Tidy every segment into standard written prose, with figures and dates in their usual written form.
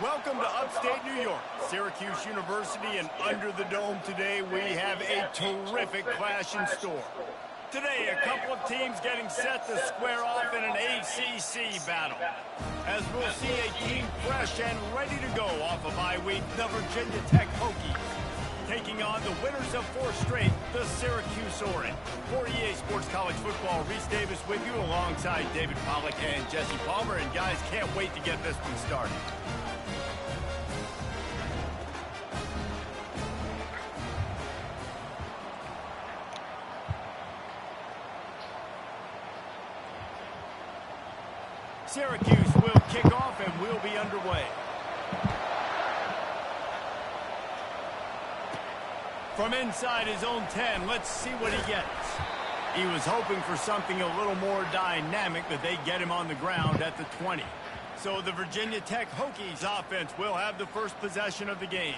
Welcome to upstate New York, Syracuse University, and under the dome today we have a terrific clash in store. Today, a couple of teams getting set to square off in an ACC battle. As we'll see a team fresh and ready to go off of bye week, the Virginia Tech Hokies, taking on the winners of 4 straight, the Syracuse Orange. For EA Sports College Football, Reese Davis with you alongside David Pollack and Jesse Palmer. And guys, can't wait to get this one started. Syracuse will kick off and we'll be underway. From inside his own 10, let's see what he gets. He was hoping for something a little more dynamic, but they get him on the ground at the 20. So the Virginia Tech Hokies offense will have the first possession of the game.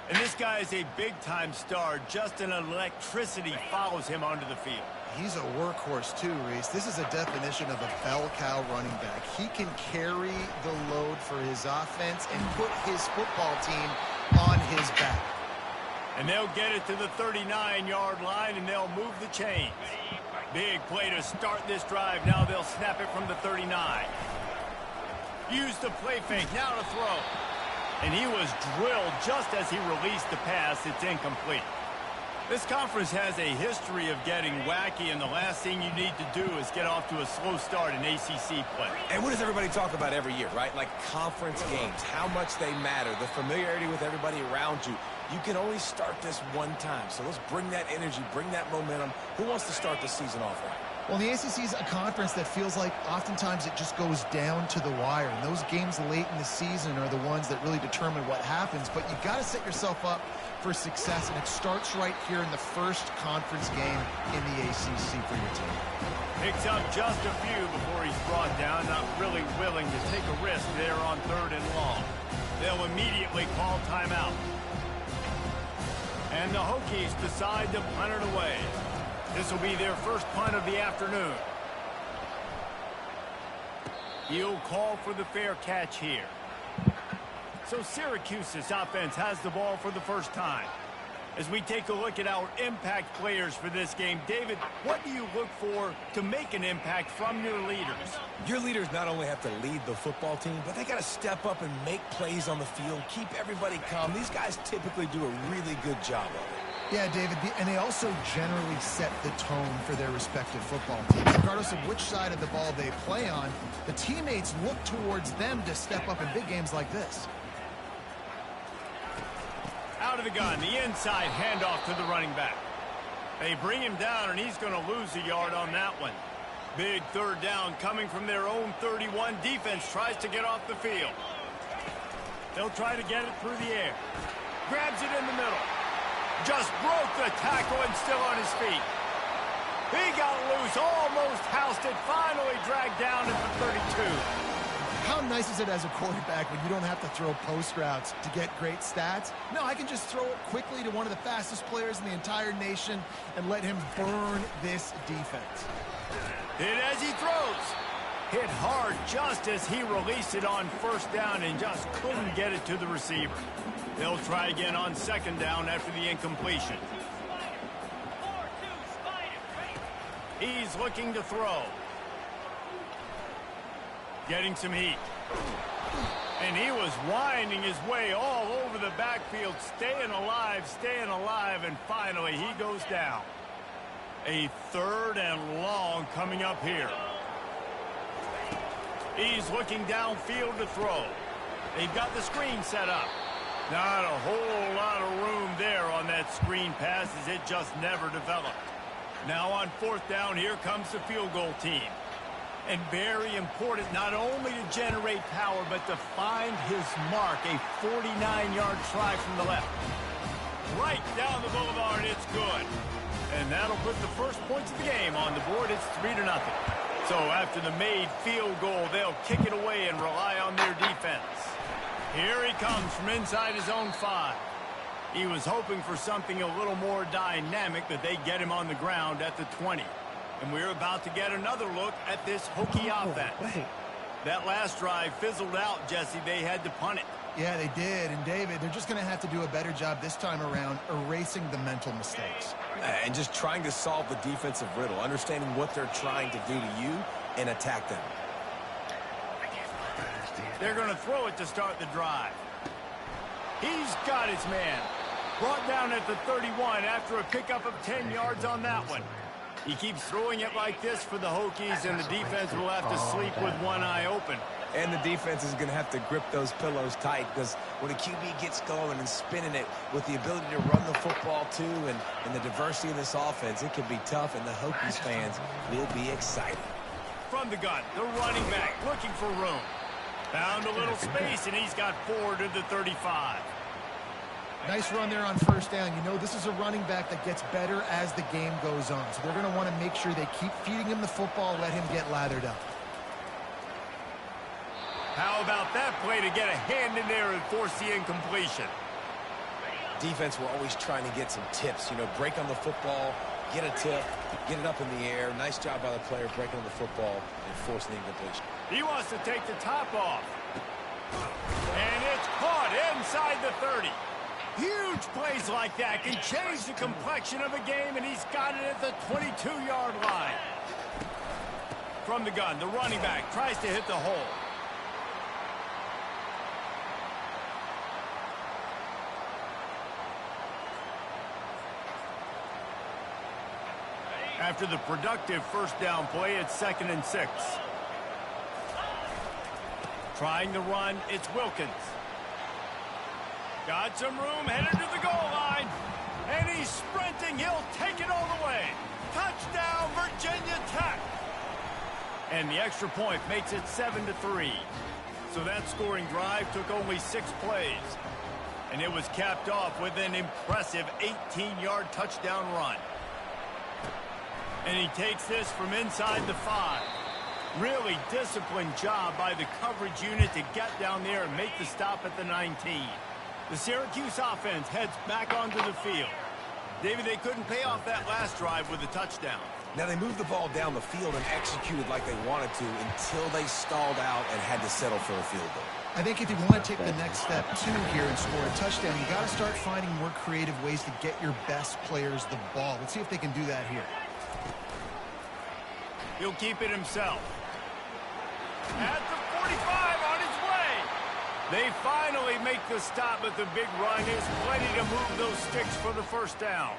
And this guy is a big-time star. Just an electricity follows him onto the field. He's a workhorse too, Reese. This is a definition of a bell cow running back. He can carry the load for his offense and put his football team on his back. And they'll get it to the 39-yard line, and they'll move the chains. Big play to start this drive. Now they'll snap it from the 39. Use the play fake. Now to throw. And he was drilled just as he released the pass. It's incomplete. This conference has a history of getting wacky, and the last thing you need to do is get off to a slow start in ACC play. And what does everybody talk about every year, right? Like conference games, how much they matter, the familiarity with everybody around you. You can only start this one time, so let's bring that energy, bring that momentum. Who wants to start the season off right? Well, the ACC is a conference that feels like oftentimes it just goes down to the wire. And those games late in the season are the ones that really determine what happens. But you've got to set yourself up for success, and it starts right here in the first conference game in the ACC for your team. Picks up just a few before he's brought down, not really willing to take a risk there on 3rd and long. They'll immediately call timeout. And the Hokies decide to punt it away. This will be their first punt of the afternoon. He'll call for the fair catch here. So Syracuse's offense has the ball for the first time. As we take a look at our impact players for this game, David, what do you look for to make an impact from your leaders? Your leaders not only have to lead the football team, but they got to step up and make plays on the field, keep everybody calm. These guys typically do a really good job of it. Yeah, David, and they also generally set the tone for their respective football teams. Regardless of which side of the ball they play on, the teammates look towards them to step up in big games like this. Out of the gun, the inside handoff to the running back. They bring him down, and he's going to lose a yard on that one. Big 3rd down coming from their own 31. Defense tries to get off the field. They'll try to get it through the air. Grabs it in the middle. Just broke the tackle and still on his feet. He got loose, almost housed it, finally dragged down at the 32. How nice is it as a quarterback when you don't have to throw post routes to get great stats? No, I can just throw it quickly to one of the fastest players in the entire nation and let him burn this defense. Hit as he throws. Hit hard just as he released it on 1st down and just couldn't get it to the receiver. They'll try again on 2nd down after the incompletion. He's looking to throw. Getting some heat. And he was winding his way all over the backfield, staying alive, and finally he goes down. A 3rd and long coming up here. He's looking downfield to throw. They've got the screen set up. Not a whole lot of room there on that screen pass as it just never developed. Now on 4th down, here comes the field goal team. And very important not only to generate power, but to find his mark. A 49-yard try from the left. Right down the boulevard, it's good. And that'll put the first points of the game on the board. It's 3-0. So after the made field goal, they'll kick it away and rely on their defense. Here he comes from inside his own 5. He was hoping for something a little more dynamic, but they get him on the ground at the 20. And we're about to get another look at this Hokie offense. That last drive fizzled out, Jesse. They had to punt it. Yeah, they did. And, David, they're just going to have to do a better job this time around erasing the mental mistakes. And just trying to solve the defensive riddle, understanding what they're trying to do to you and attack them. They're going to throw it to start the drive. He's got his man. Brought down at the 31 after a pickup of 10 yards on that one. He keeps throwing it like this for the Hokies, and the defense will have to sleep with one eye open. And the defense is going to have to grip those pillows tight, because when a QB gets going and spinning it with the ability to run the football too and the diversity of this offense, it can be tough, and the Hokies fans will be excited. From the gun, the running back looking for room. Found a little space, and he's got 4 to the 35. Nice run there on first down. You know, this is a running back that gets better as the game goes on. So they're going to want to make sure they keep feeding him the football, let him get lathered up. How about that play to get a hand in there and force the incompletion? Defense were always trying to get some tips. You know, break on the football, get a tip, get it up in the air. Nice job by the player breaking on the football and forcing the incompletion. He wants to take the top off. And it's caught inside the 30. Huge plays like that can change the complexion of a game, and he's got it at the 22-yard line. From the gun, the running back tries to hit the hole. After the productive first down play, it's 2nd and 6. Trying the run, it's Wilkins. Got some room, headed to the goal line. And he's sprinting. He'll take it all the way. Touchdown, Virginia Tech. And the extra point makes it 7-3. So that scoring drive took only 6 plays. And it was capped off with an impressive 18-yard touchdown run. And he takes this from inside the 5. Really disciplined job by the coverage unit to get down there and make the stop at the 19. The Syracuse offense heads back onto the field. David, they couldn't pay off that last drive with a touchdown. Now, they moved the ball down the field and executed like they wanted to until they stalled out and had to settle for a field goal. I think if you want to take the next step, too, here and score a touchdown, you got to start finding more creative ways to get your best players the ball. Let's see if they can do that here. He'll keep it himself. At the 45, on his way. They finally make the stop, but the big run is plenty to move those sticks for the first down.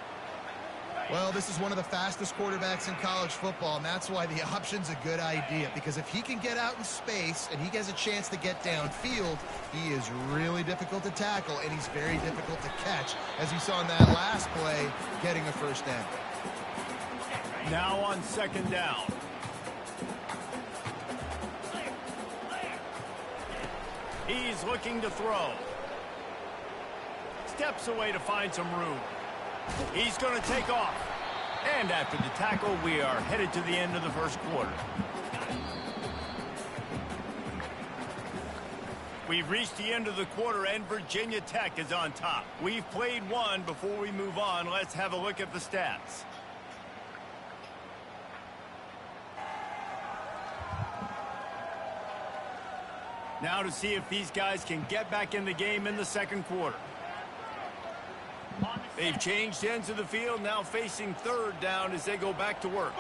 Well, this is one of the fastest quarterbacks in college football, and that's why the option's a good idea. Because if he can get out in space and he has a chance to get downfield, he is really difficult to tackle, and he's very difficult to catch, as you saw in that last play, getting a first down. Now on 2nd down. He's looking to throw. Steps away to find some room. He's going to take off. And after the tackle, we are headed to the end of the first quarter. We've reached the end of the quarter, and Virginia Tech is on top. We've played one. Before we move on, let's have a look at the stats. Now to see if these guys can get back in the game in the second quarter. They've changed ends of the field, now facing 3rd down as they go back to work.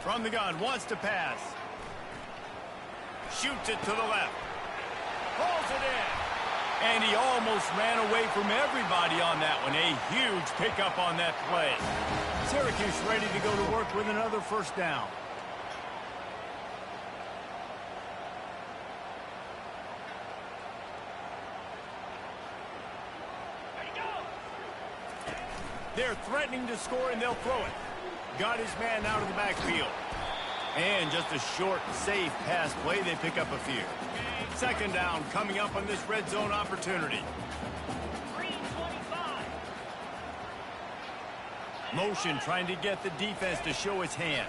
From the gun, wants to pass. Shoots it to the left. Pulls it in. And he almost ran away from everybody on that one. A huge pickup on that play. Syracuse ready to go to work with another first down. They're threatening to score, and they'll throw it. Got his man out of the backfield. And just a short, safe pass play. They pick up a few. 2nd down coming up on this red zone opportunity. Motion trying to get the defense to show his hand.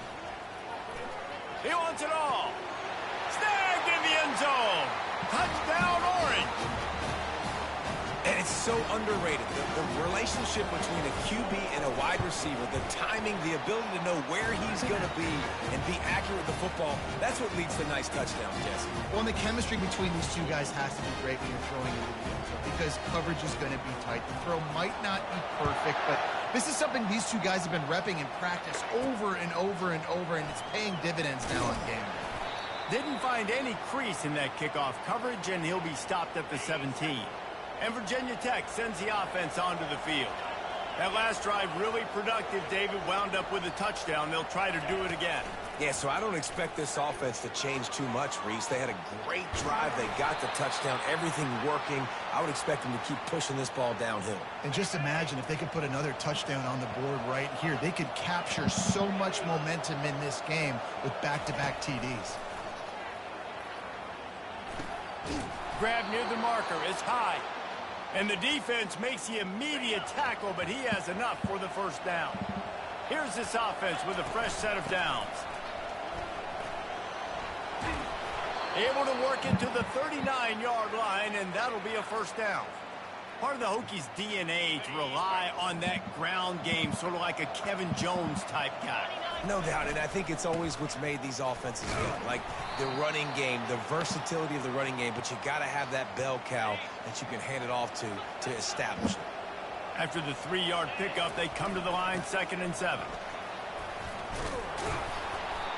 He wants it all. Snagged in the end zone. Touchdown, Orange. And it's so underrated. The relationship between a QB and a wide receiver, the timing, the ability to know where he's going to be and be accurate with the football, that's what leads to nice touchdowns, Jesse. Well, and the chemistry between these two guys has to be great when you're throwing into the end zone because coverage is going to be tight. The throw might not be perfect, but this is something these two guys have been repping in practice over and over and over, and it's paying dividends now in game. Didn't find any crease in that kickoff coverage, and he'll be stopped at the 17. And Virginia Tech sends the offense onto the field. That last drive really productive. David wound up with a touchdown. They'll try to do it again. Yeah, so I don't expect this offense to change too much, Reese. They had a great drive. They got the touchdown, everything working. I would expect them to keep pushing this ball downhill. And just imagine if they could put another touchdown on the board right here. They could capture so much momentum in this game with back-to-back TDs. Grab near the marker. It's high. And the defense makes the immediate tackle, but he has enough for the first down. Here's this offense with a fresh set of downs. Able to work it to the 39-yard line, and that'll be a first down. Part of the Hokies' DNA to rely on that ground game, sort of like a Kevin Jones type guy. No doubt, and I think it's always what's made these offenses good. Like the running game, the versatility of the running game, but you got to have that bell cow that you can hand it off to establish it. After the 3-yard pickup, they come to the line, 2nd and 7.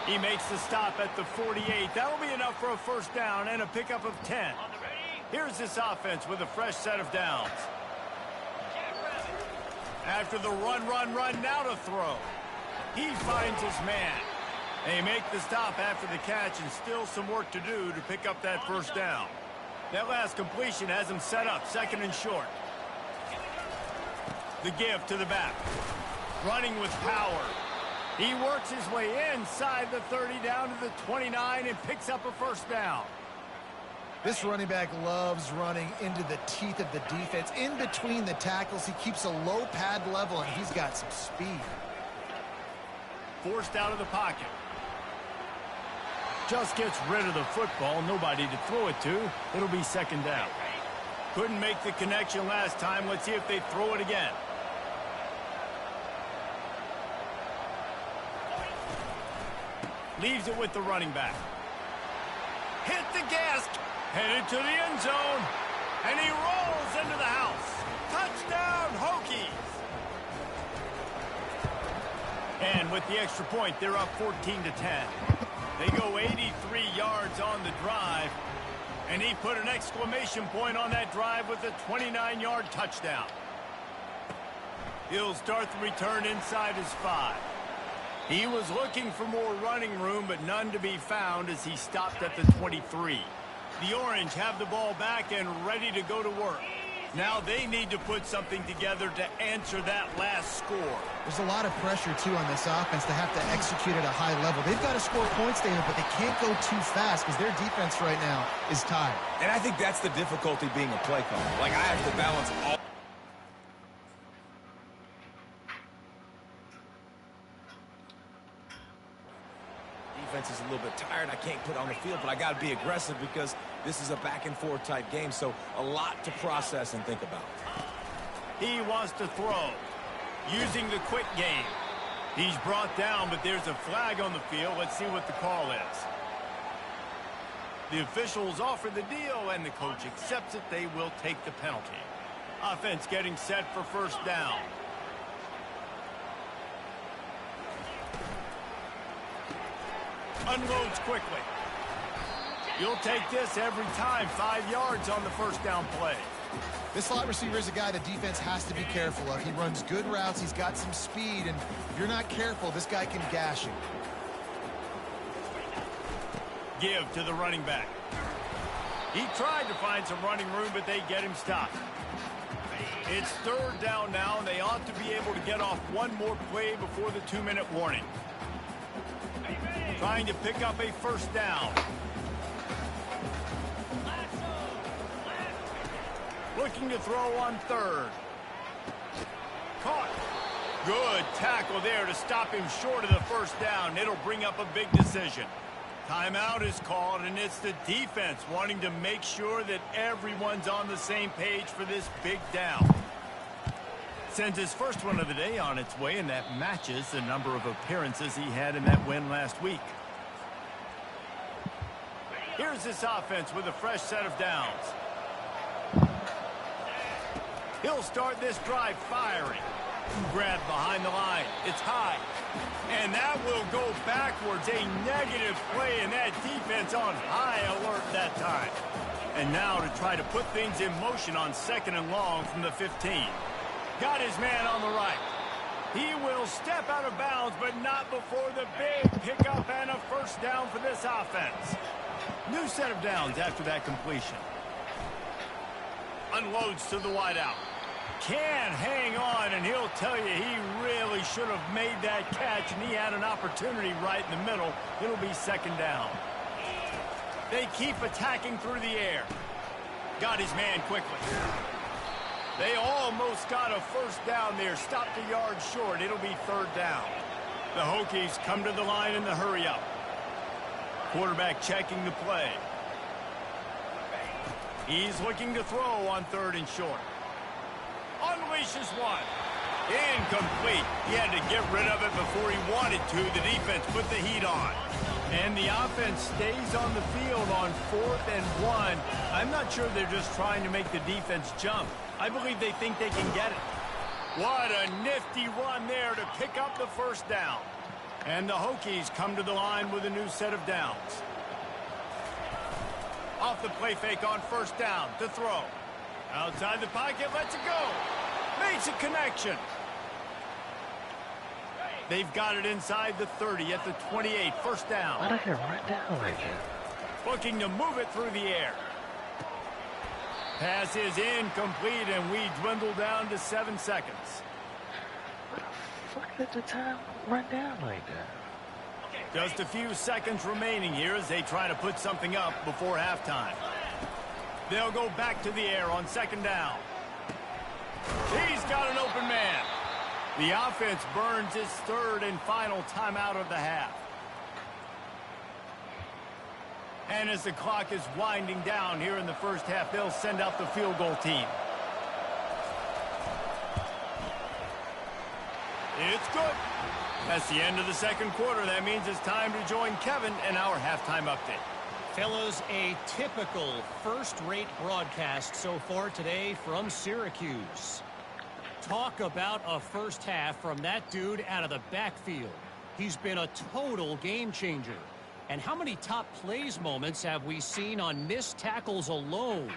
He makes the stop at the 48. That'll be enough for a first down and a pickup of 10. Here's this offense with a fresh set of downs. After the run, now to throw. He finds his man. They make the stop after the catch, and still some work to do to pick up that first down. That last completion has him set up, 2nd and short. The give to the back. Running with power. He works his way inside the 30 down to the 29 and picks up a first down. This running back loves running into the teeth of the defense. In between the tackles, he keeps a low pad level, and he's got some speed. Forced out of the pocket. Just gets rid of the football. Nobody to throw it to. It'll be 2nd down. Couldn't make the connection last time. Let's see if they throw it again. Leaves it with the running back. Hit the gas. Headed to the end zone. And he rolls into the house. Touchdown, Hokies. And with the extra point, they're up 14-10. They go 83 yards on the drive. And he put an exclamation point on that drive with a 29-yard touchdown. He'll start the return inside his 5. He was looking for more running room, but none to be found as he stopped at the 23. The Orange have the ball back and ready to go to work. Now they need to put something together to answer that last score. There's a lot of pressure, too, on this offense to have to execute at a high level. They've got to score points, David, but they can't go too fast because their defense right now is tired. And I think that's the difficulty being a play caller. Like, I have to balance all. Defense is a little bit tired. I can't put on the field, but I got to be aggressive because this is a back-and-forth type game, so a lot to process and think about. He wants to throw, using the quick game. He's brought down, but there's a flag on the field. Let's see what the call is. The officials offer the deal, and the coach accepts it. They will take the penalty. Offense getting set for first down. Unloads quickly. You'll take this every time. 5 yards on the first down play. This slot receiver is a guy the defense has to be careful of. He runs good routes. He's got some speed, and if you're not careful, this guy can gash you. Give to the running back. He tried to find some running room, but they get him stopped. It's 3rd down now, and they ought to be able to get off one more play before the 2-minute warning. Trying to pick up a first down. Looking to throw on 3rd. Caught. Good tackle there to stop him short of the first down. It'll bring up a big decision. Timeout is called, and it's the defense wanting to make sure that everyone's on the same page for this big down. Sends his first one of the day on its way, and that matches the number of appearances he had in that win last week. Here's this offense with a fresh set of downs. He'll start this drive firing. Grab behind the line. It's high. And that will go backwards. A negative play, and that defense on high alert that time. And now to try to put things in motion on 2nd and long from the 15. Got his man on the right. He will step out of bounds, but not before the big pickup and a first down for this offense. New set of downs after that completion. Unloads to the wideout. Can hang on, and he'll tell you he really should have made that catch, and he had an opportunity right in the middle. It'll be 2nd down. They keep attacking through the air. Got his man quickly. They almost got a first down there. Stopped a yard short. It'll be 3rd down. The Hokies come to the line in the hurry-up. Quarterback checking the play. He's looking to throw on 3rd and short. Unleashes one. Incomplete. He had to get rid of it before he wanted to. The defense put the heat on. And the offense stays on the field on 4th and 1. I'm not sure they're just trying to make the defense jump. I believe they think they can get it. What a nifty run there to pick up the first down. And the Hokies come to the line with a new set of downs. Off the play fake on 1st down to throw. Outside the pocket, lets it go. Makes a connection. They've got it inside the 30 at the 28. 1st down. Why did I run down like that? Looking to move it through the air. Pass is incomplete, and we dwindle down to 7 seconds. Fuck did the time run down like that? Just a few seconds remaining here as they try to put something up before halftime. They'll go back to the air on 2nd down. He's got an open man. The offense burns its 3rd and final timeout of the half. And as the clock is winding down here in the first half, they'll send out the field goal team. It's good. That's the end of the 2nd quarter. That means it's time to join Kevin in our halftime update. Fellas, a typical first-rate broadcast so far today from Syracuse. Talk about a first half from that dude out of the backfield. He's been a total game changer. And how many top plays moments have we seen on missed tackles alone?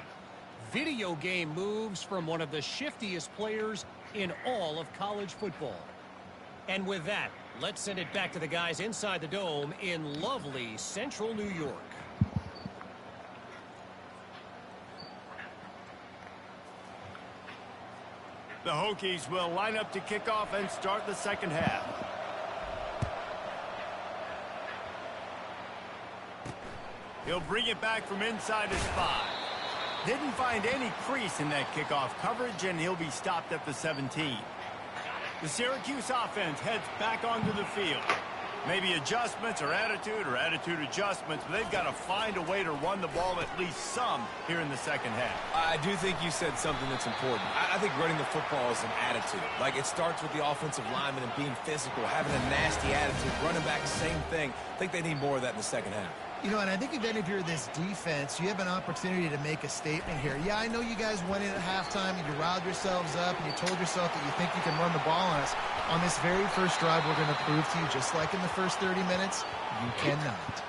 Video game moves from one of the shiftiest players in all of college football. And with that, let's send it back to the guys inside the dome in lovely central New York. The Hokies will line up to kick off and start the 2nd half. He'll bring it back from inside his 5. Didn't find any crease in that kickoff coverage, and he'll be stopped at the 17. The Syracuse offense heads back onto the field. Maybe adjustments or attitude adjustments, but they've got to find a way to run the ball at least some here in the 2nd half. I do think you said something that's important. I think running the football is an attitude. Like, it starts with the offensive lineman and being physical, having a nasty attitude. Running back, same thing. I think they need more of that in the 2nd half. You know, and I think if you're this defense, you have an opportunity to make a statement here. Yeah, I know you guys went in at halftime and you riled yourselves up and you told yourself that you think you can run the ball on us. On this very first drive, we're going to prove to you, just like in the first 30 minutes, you cannot.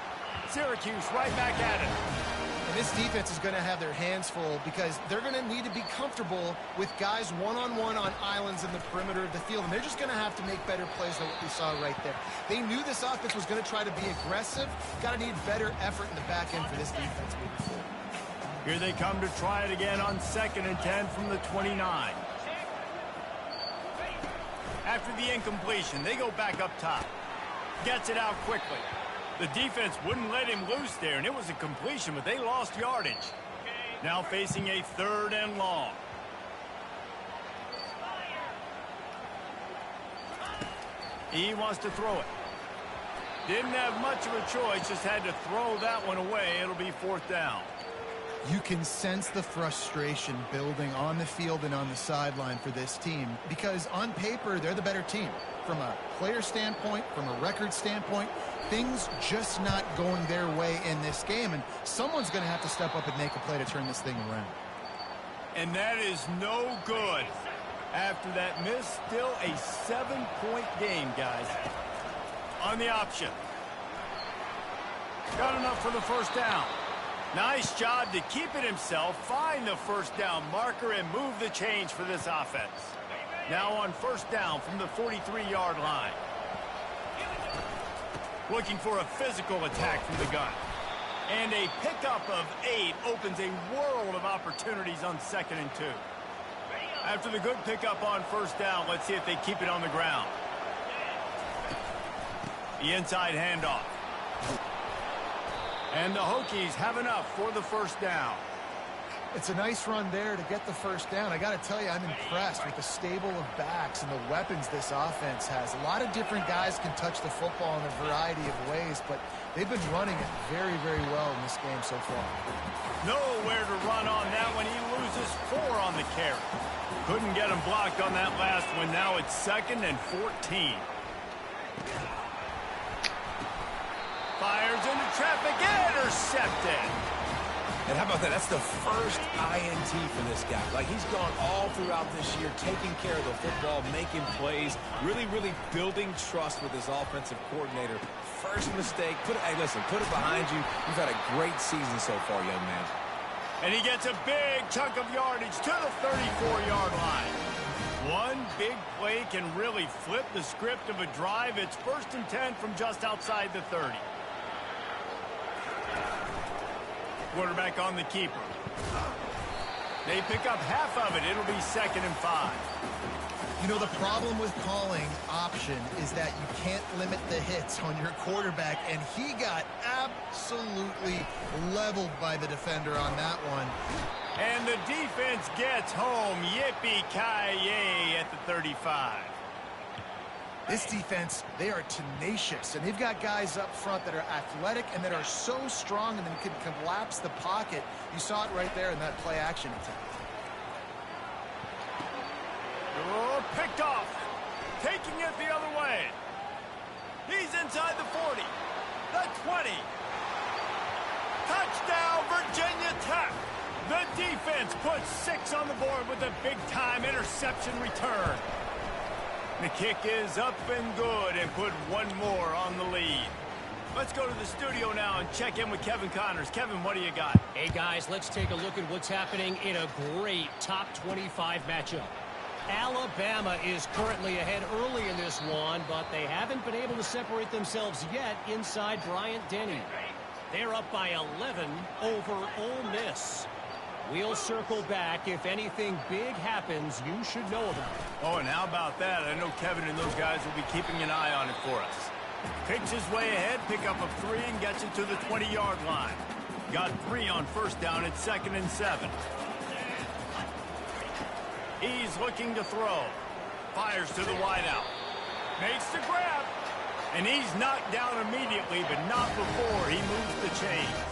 Syracuse right back at it. And this defense is going to have their hands full because they're going to need to be comfortable with guys one-on-one on islands in the perimeter of the field. And they're just going to have to make better plays than what we saw right there. They knew this offense was going to try to be aggressive. Got to need better effort in the back end for this defense moving forward. Here they come to try it again on 2nd and 10 from the 29. After the incompletion, they go back up top. Gets it out quickly. The defense wouldn't let him loose there, and it was a completion, but they lost yardage. Now facing a 3rd and long. He wants to throw it. Didn't have much of a choice, just had to throw that one away. It'll be 4th down. You can sense the frustration building on the field and on the sideline for this team because on paper, they're the better team. From a player standpoint, from a record standpoint, things just not going their way in this game, and someone's going to have to step up and make a play to turn this thing around. And that is no good. After that miss, still a 7-point game, guys. On the option. Got enough for the 1st down. Nice job to keep it himself, find the 1st down marker, and move the chains for this offense. Now on 1st down from the 43-yard line. Looking for a physical attack from the gun. And a pickup of 8 opens a world of opportunities on 2nd and 2. After the good pickup on 1st down, let's see if they keep it on the ground. The inside handoff. And the Hokies have enough for the 1st down. It's a nice run there to get the 1st down. I got to tell you, I'm impressed with the stable of backs and the weapons this offense has. A lot of different guys can touch the football in a variety of ways, but they've been running it very, very well in this game so far. Nowhere to run on that one. He loses 4 on the carry. Couldn't get him blocked on that last one. Now it's 2nd and 14. Fires into traffic, intercepted. And how about that? That's the first INT for this guy. Like, he's gone all throughout this year, taking care of the football, making plays, really, really building trust with his offensive coordinator. First mistake, hey, listen, put it behind you. You've had a great season so far, young man. And he gets a big chunk of yardage to the 34-yard line. One big play can really flip the script of a drive. It's 1st and 10 from just outside the 30. Quarterback on the keeper. They pick up half of it. It'll be 2nd and 5. You know, the problem with calling option is that you can't limit the hits on your quarterback, and he got absolutely leveled by the defender on that one. And the defense gets home. Yippee-ki-yay at the 35. This defense, they are tenacious, and they've got guys up front that are athletic and that are so strong and then can collapse the pocket. You saw it right there in that play-action attempt. Oh, picked off. Taking it the other way. He's inside the 40. The 20. Touchdown, Virginia Tech. The defense puts 6 on the board with a big-time interception return. The kick is up and good and put 1 more on the lead. Let's go to the studio now and check in with Kevin Connors. Kevin, what do you got? Hey, guys, let's take a look at what's happening in a great top 25 matchup. Alabama is currently ahead early in this one, but they haven't been able to separate themselves yet inside Bryant-Denny. They're up by 11 over Ole Miss. We'll circle back. If anything big happens, you should know about it. Oh, and how about that? I know Kevin and those guys will be keeping an eye on it for us. Picks his way ahead, pick up of 3, and gets it to the 20-yard line. Got 3 on 1st down at 2nd and 7. He's looking to throw. Fires to the wideout. Makes the grab. And he's knocked down immediately, but not before he moves the chains.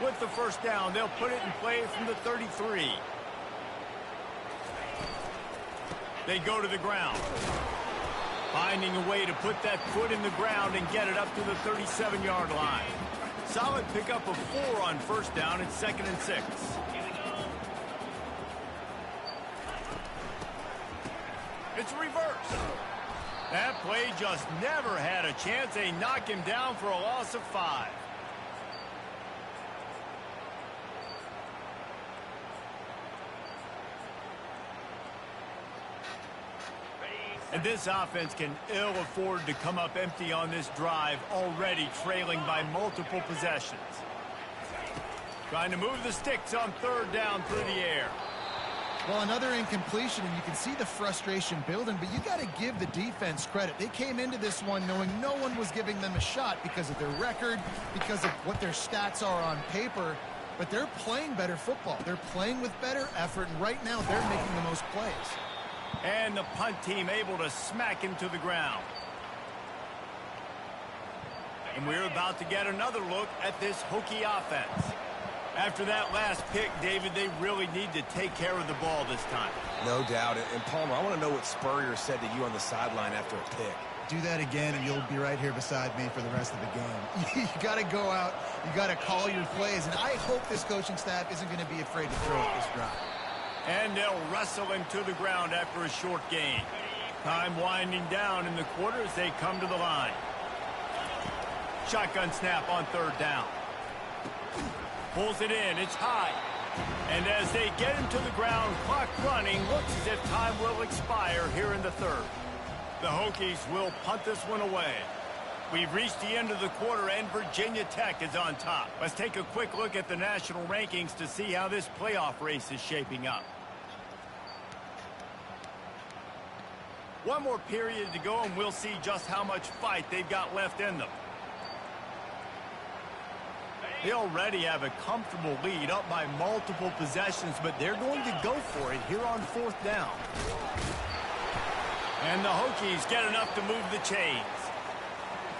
With the 1st down, they'll put it in play from the 33. They go to the ground. Finding a way to put that foot in the ground and get it up to the 37-yard line. Solid pickup of 4 on 1st down at 2nd and 6. It's reverse. That play just never had a chance. They knock him down for a loss of 5. And this offense can ill afford to come up empty on this drive, already trailing by multiple possessions. Trying to move the sticks on 3rd down through the air. Well, another incompletion, and you can see the frustration building, but you got to give the defense credit. They came into this one knowing no one was giving them a shot because of their record, because of what their stats are on paper, but they're playing better football. They're playing with better effort, and right now they're making the most plays. And the punt team able to smack him to the ground. And we're about to get another look at this Hokie offense. After that last pick, David, they really need to take care of the ball this time. No doubt. And Palmer, I want to know what Spurrier said to you on the sideline after a pick. Do that again, and you'll be right here beside me for the rest of the game. You got to go out. You got to call your plays. And I hope this coaching staff isn't going to be afraid to throw at this drive. And they'll wrestle him to the ground after a short gain. Time winding down in the quarter as they come to the line. Shotgun snap on third down. Pulls it in. It's high. And as they get him to the ground, clock running, looks as if time will expire here in the third. The Hokies will punt this one away. We've reached the end of the quarter, and Virginia Tech is on top. Let's take a quick look at the national rankings to see how this playoff race is shaping up. One more period to go, and we'll see just how much fight they've got left in them. They already have a comfortable lead up by multiple possessions, but they're going to go for it here on fourth down. And the Hokies get enough to move the chains.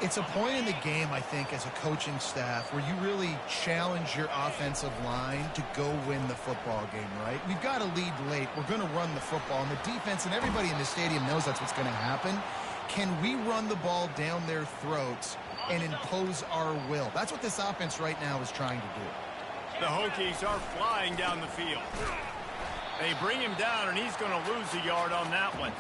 It's a point in the game, I think, as a coaching staff where you really challenge your offensive line to go win the football game, right? We've got to lead late. We're going to run the football. And the defense and everybody in the stadium knows that's what's going to happen. Can we run the ball down their throats and impose our will? That's what this offense right now is trying to do. The Hokies are flying down the field. They bring him down, and he's going to lose a yard on that one.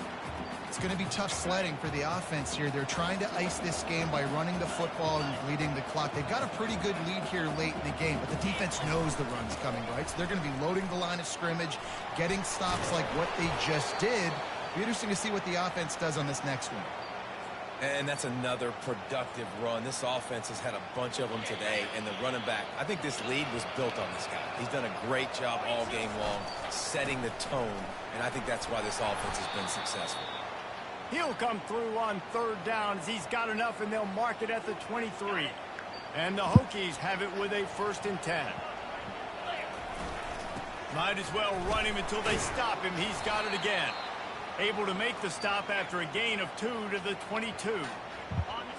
It's going to be tough sledding for the offense here. They're trying to ice this game by running the football and bleeding the clock. They've got a pretty good lead here late in the game, but the defense knows the run's coming, right? So they're going to be loading the line of scrimmage, getting stops like what they just did. It'll be interesting to see what the offense does on this next one. And that's another productive run. This offense has had a bunch of them today, and the running back, I think this lead was built on this guy. He's done a great job all game long setting the tone, and I think that's why this offense has been successful. He'll come through on third down as he's got enough, and they'll mark it at the 23. And the Hokies have it with a 1st and 10. Might as well run him until they stop him. He's got it again. Able to make the stop after a gain of 2 to the 22.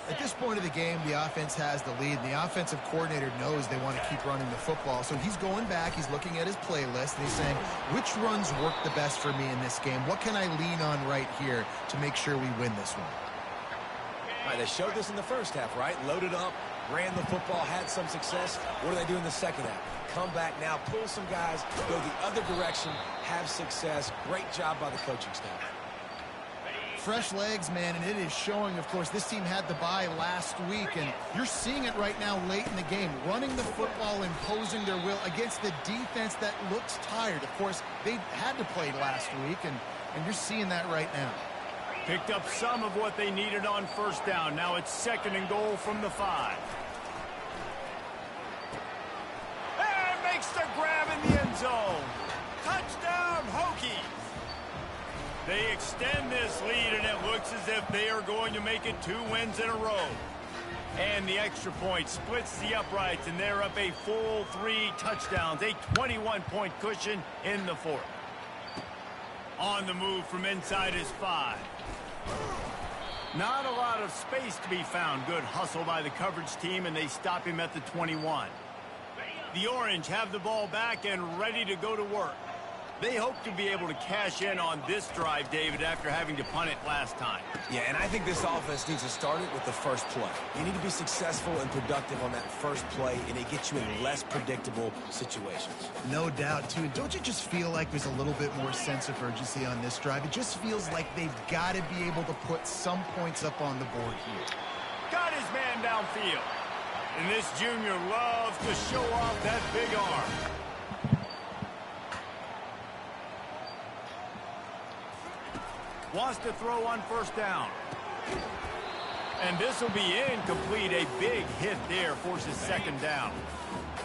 At this point of the game, the offense has the lead, and the offensive coordinator knows they want to keep running the football. So he's going back, he's looking at his playlist, and he's saying, which runs work the best for me in this game? What can I lean on right here to make sure we win this one? All right, they showed this in the first half, right? Loaded up, ran the football, had some success. What do they do in the second half? Come back now, pull some guys, go the other direction, have success. Great job by the coaching staff. Fresh legs, man, and it is showing. Of course, this team had the bye last week, and you're seeing it right now late in the game. Running the football, imposing their will against the defense that looks tired. Of course, they had to play last week, and you're seeing that right now. Picked up some of what they needed on first down. Now it's 2nd and goal from the 5. And makes the grab in the end zone. Touchdown, Hokies. They extend this lead, and it looks as if they are going to make it 2 wins in a row. And the extra point splits the uprights, and they're up a full 3 touchdowns, a 21-point cushion in the 4th. On the move from inside his 5. Not a lot of space to be found. Good hustle by the coverage team, and they stop him at the 21. The Orange have the ball back and ready to go to work. They hope to be able to cash in on this drive, David, after having to punt it last time. Yeah, and I think this offense needs to start it with the first play. You need to be successful and productive on that first play, and it gets you in less predictable situations. No doubt, too. And don't you just feel like there's a little bit more sense of urgency on this drive? It just feels like they've got to be able to put some points up on the board here. Got his man downfield. And this junior loves to show off that big arm. Wants to throw on first down. And this will be incomplete. A big hit there forces 2nd down.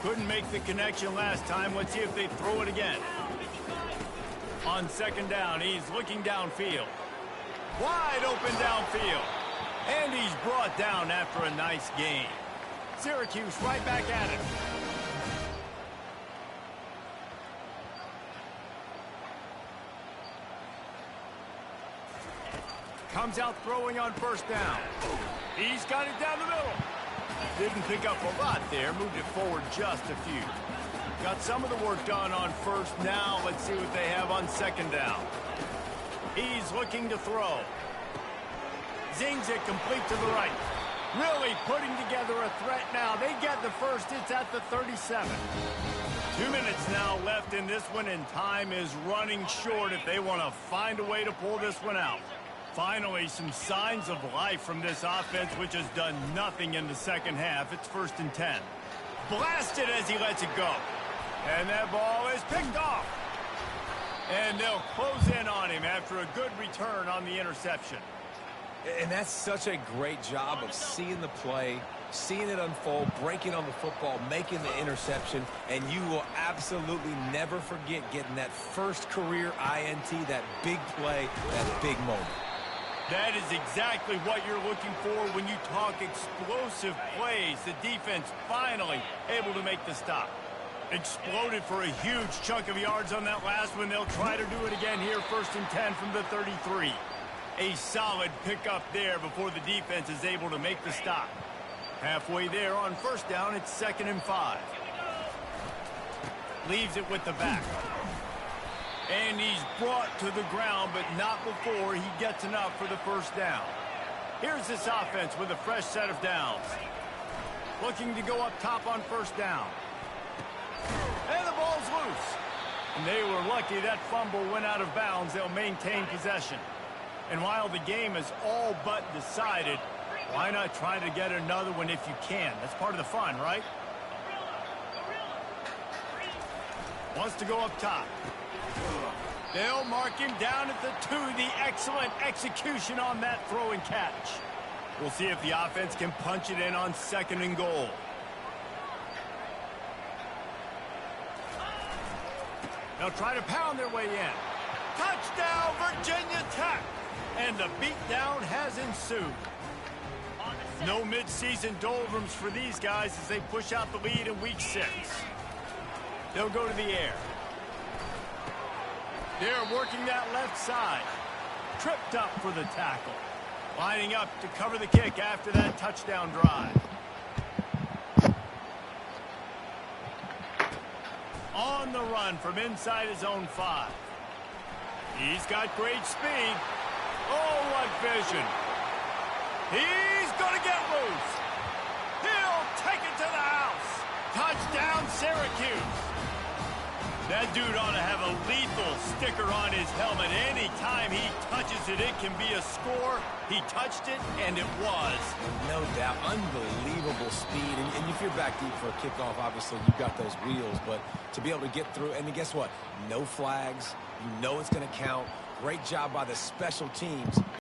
Couldn't make the connection last time. Let's see if they throw it again. On 2nd down, he's looking downfield. Wide open downfield. And he's brought down after a nice gain. Syracuse right back at it. Comes out throwing on first down. He's got it down the middle. Didn't pick up a lot there. Moved it forward just a few. Got some of the work done on first. Now let's see what they have on second down. He's looking to throw. Zings it complete to the right. Really putting together a threat now. They get the first. It's at the 37. 2 minutes now left in this one, and time is running short if they want to find a way to pull this one out. Finally, some signs of life from this offense, which has done nothing in the second half. It's 1st and 10. Blasted as he lets it go. And that ball is picked off. And they'll close in on him after a good return on the interception. And that's such a great job of seeing the play, seeing it unfold, breaking on the football, making the interception, and you will absolutely never forget getting that first career INT, that big play, that big moment. That is exactly what you're looking for when you talk explosive plays. The defense finally able to make the stop. Exploded for a huge chunk of yards on that last one. They'll try to do it again here, 1st and 10 from the 33. A solid pickup there before the defense is able to make the stop. Halfway there on first down, it's 2nd and 5. Leaves it with the back. And he's brought to the ground, but not before he gets enough for the first down. Here's this offense with a fresh set of downs. Looking to go up top on first down. And the ball's loose. And they were lucky that fumble went out of bounds. They'll maintain possession. And while the game is all but decided, why not try to get another one if you can? That's part of the fun, right? Wants to go up top. They'll mark him down at the 2. The excellent execution on that throw and catch. We'll see if the offense can punch it in on 2nd and goal. They'll try to pound their way in. Touchdown, Virginia Tech! And the beatdown has ensued. No midseason doldrums for these guys as they push out the lead in week 6. They'll go to the air. They're working that left side. Tripped up for the tackle. Lining up to cover the kick after that touchdown drive. On the run from inside his own 5. He's got great speed. Oh, what vision. He's going to get loose. He'll take it to the house. Touchdown, Syracuse. That dude ought to have a lethal sticker on his helmet. Anytime he touches it, it can be a score. He touched it, and it was. No doubt. Unbelievable speed. And if you're back deep for a kickoff, obviously you've got those wheels. But to be able to get through, and guess what? No flags. You know it's going to count. Great job by the special teams.